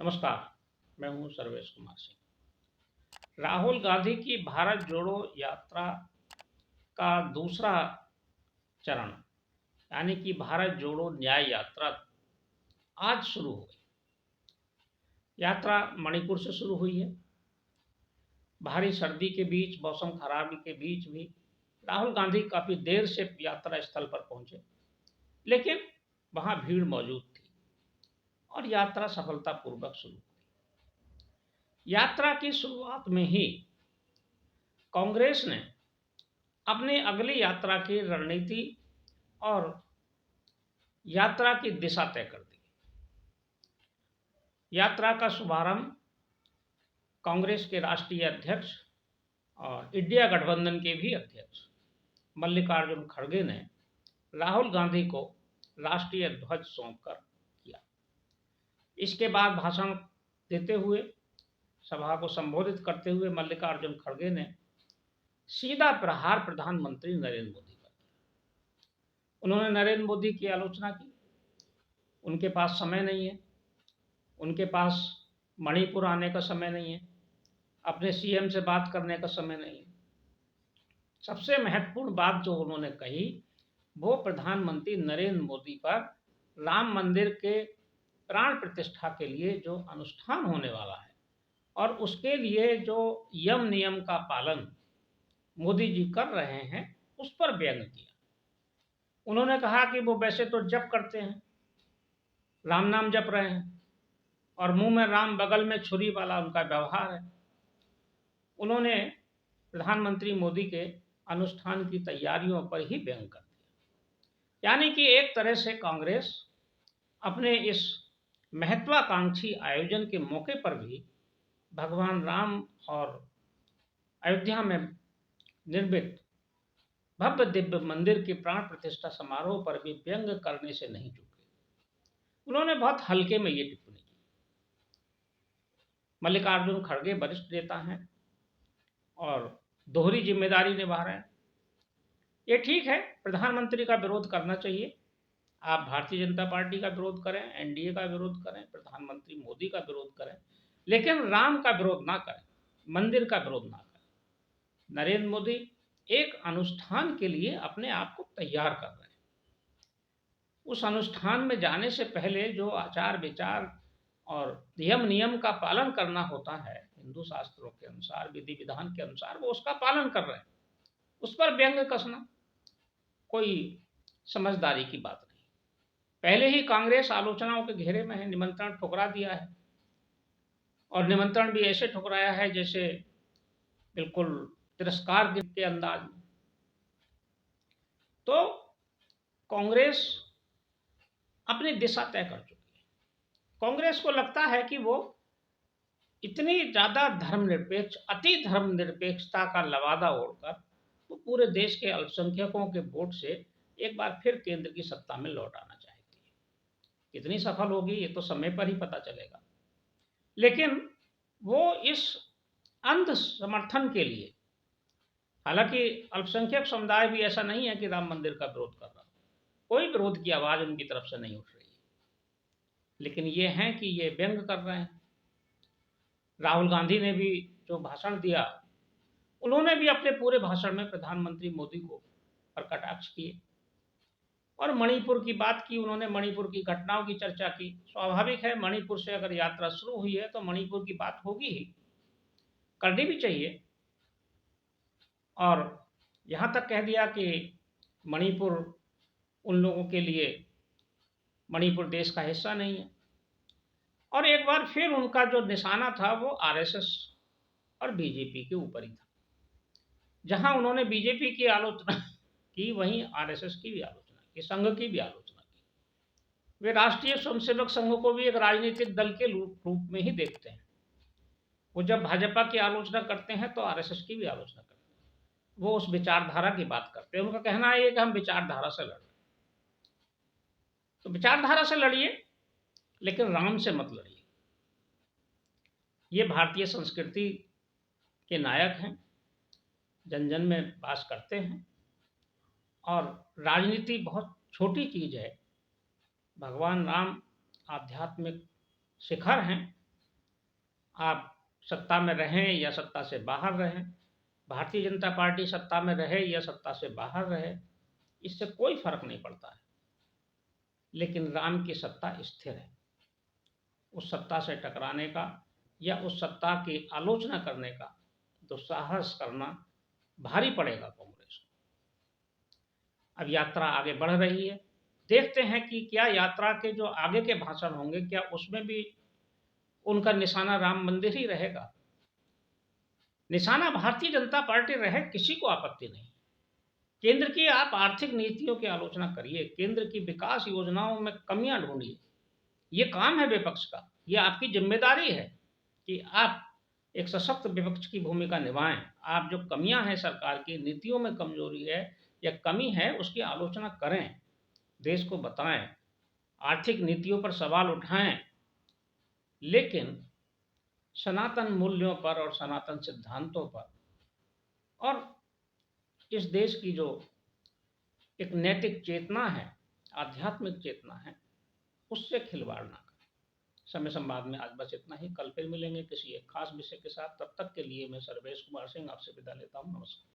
नमस्कार, मैं हूं सर्वेश कुमार सिंह। राहुल गांधी की भारत जोड़ो यात्रा का दूसरा चरण यानी कि भारत जोड़ो न्याय यात्रा आज शुरू हो गई। यात्रा मणिपुर से शुरू हुई है। भारी सर्दी के बीच, मौसम खराबी के बीच भी राहुल गांधी काफी देर से यात्रा स्थल पर पहुंचे, लेकिन वहां भीड़ मौजूद थी और यात्रा सफलतापूर्वक शुरू हुई। यात्रा की शुरुआत में ही कांग्रेस ने अपनी अगली यात्रा की रणनीति और यात्रा की दिशा तय कर दी। यात्रा का शुभारंभ कांग्रेस के राष्ट्रीय अध्यक्ष और इंडिया गठबंधन के भी अध्यक्ष मल्लिकार्जुन खड़गे ने राहुल गांधी को राष्ट्रीय ध्वज सौंपकर किया। इसके बाद भाषण देते हुए, सभा को संबोधित करते हुए मल्लिकार्जुन खड़गे ने सीधा प्रहार प्रधानमंत्री नरेंद्र मोदी पर किया। उन्होंने नरेंद्र मोदी की आलोचना की। उनके पास समय नहीं है, उनके पास मणिपुर आने का समय नहीं है, अपने सीएम से बात करने का समय नहीं है। सबसे महत्वपूर्ण बात जो उन्होंने कही वो प्रधानमंत्री नरेंद्र मोदी पर राम मंदिर के प्राण प्रतिष्ठा के लिए जो अनुष्ठान होने वाला है और उसके लिए जो यम नियम का पालन मोदी जी कर रहे हैं, उस पर व्यंग किया। उन्होंने कहा कि वो वैसे तो जप करते हैं, राम नाम जप रहे हैं और मुंह में राम, बगल में छुरी वाला उनका व्यवहार है। उन्होंने प्रधानमंत्री मोदी के अनुष्ठान की तैयारियों पर ही व्यंग कर दिया। यानी कि एक तरह से कांग्रेस अपने इस महत्वाकांक्षी आयोजन के मौके पर भी भगवान राम और अयोध्या में निर्मित भव्य दिव्य मंदिर की प्राण प्रतिष्ठा समारोह पर भी व्यंग करने से नहीं चूके। उन्होंने बहुत हल्के में ये टिप्पणी की। मल्लिकार्जुन खड़गे वरिष्ठ नेता हैं और दोहरी जिम्मेदारी निभा रहे हैं। ये ठीक है, प्रधानमंत्री का विरोध करना चाहिए। आप भारतीय जनता पार्टी का विरोध करें, एनडीए का विरोध करें, प्रधानमंत्री मोदी का विरोध करें, लेकिन राम का विरोध ना करें, मंदिर का विरोध ना करें। नरेंद्र मोदी एक अनुष्ठान के लिए अपने आप को तैयार कर रहे हैं। उस अनुष्ठान में जाने से पहले जो आचार विचार और नियम का पालन करना होता है, हिंदू शास्त्रों के अनुसार, विधि विधान के अनुसार, वो उसका पालन कर रहे हैं। उस पर व्यंग कसना कोई समझदारी की बात नहीं। पहले ही कांग्रेस आलोचनाओं के घेरे में है, निमंत्रण ठुकरा दिया है और निमंत्रण भी ऐसे ठुकराया है जैसे बिल्कुल तिरस्कार के अंदाज में। तो कांग्रेस अपनी दिशा तय कर चुकी है। कांग्रेस को लगता है कि वो इतनी ज्यादा धर्मनिरपेक्ष, अति धर्मनिरपेक्षता का लवादा ओढ़कर वो पूरे देश के अल्पसंख्यकों के वोट से एक बार फिर केंद्र की सत्ता में लौट आना चाहती है। कितनी सफल होगी ये तो समय पर ही पता चलेगा, लेकिन वो इस अंध समर्थन के लिए, हालांकि अल्पसंख्यक समुदाय भी ऐसा नहीं है कि राम मंदिर का विरोध कर रहा, कोई विरोध की आवाज उनकी तरफ से नहीं उठ रही है, लेकिन ये है कि ये व्यंग कर रहे हैं। राहुल गांधी ने भी जो भाषण दिया, उन्होंने भी अपने पूरे भाषण में प्रधानमंत्री मोदी को पर कटाक्ष किए और मणिपुर की बात की। उन्होंने मणिपुर की घटनाओं की चर्चा की। स्वाभाविक है, मणिपुर से अगर यात्रा शुरू हुई है तो मणिपुर की बात होगी ही, करनी भी चाहिए। और यहाँ तक कह दिया कि मणिपुर उन लोगों के लिए, मणिपुर देश का हिस्सा नहीं है। और एक बार फिर उनका जो निशाना था वो आरएसएस और बीजेपी के ऊपर ही था। जहां उन्होंने बीजेपी की आलोचना की, वहीं आरएसएस की भी आलोचना की, संघ की भी आलोचना की। वे राष्ट्रीय स्वयंसेवक संघ को भी एक राजनीतिक दल के रूप में ही देखते हैं। वो जब भाजपा की आलोचना करते हैं तो आरएसएस की भी आलोचना करते हैं। वो उस विचारधारा की बात करते हैं। उनका कहना है कि हम विचारधारा से लड़ रहे हैं। तो विचारधारा से लड़िए, लेकिन राम से मत लड़िए। ये भारतीय संस्कृति के नायक हैं, जन जन में वास करते हैं और राजनीति बहुत छोटी चीज है। भगवान राम आध्यात्मिक शिखर हैं आप सत्ता में रहें या सत्ता से बाहर रहें, भारतीय जनता पार्टी सत्ता में रहे या सत्ता से बाहर रहे, इससे कोई फर्क नहीं पड़ता है। लेकिन राम की सत्ता स्थिर है। उस सत्ता से टकराने का या उस सत्ता की आलोचना करने का दुस्साहस करना भारी पड़ेगा कांग्रेस को। अब यात्रा आगे बढ़ रही है, देखते हैं कि क्या यात्रा के जो आगे के भाषण होंगे, क्या उसमें भी उनका निशाना राम मंदिर ही रहेगा। निशाना भारतीय जनता पार्टी रहे, किसी को आपत्ति नहीं। केंद्र की आप आर्थिक नीतियों की आलोचना करिए, केंद्र की विकास योजनाओं में कमियां ढूंढिए, ये काम है विपक्ष का, ये आपकी जिम्मेदारी है कि आप एक सशक्त विपक्ष की भूमिका निभाएं। आप जो कमियां हैं सरकार की नीतियों में कमजोरी है या कमी है, उसकी आलोचना करें, देश को बताएं, आर्थिक नीतियों पर सवाल उठाएं, लेकिन सनातन मूल्यों पर और सनातन सिद्धांतों पर और इस देश की जो एक नैतिक चेतना है, आध्यात्मिक चेतना है, उससे खिलवाड़ ना करें। समय संवाद में आज बस इतना ही। कल फिर मिलेंगे किसी एक खास विषय के साथ। तब तक के लिए मैं सर्वेश कुमार सिंह आपसे विदा लेता हूँ। नमस्कार।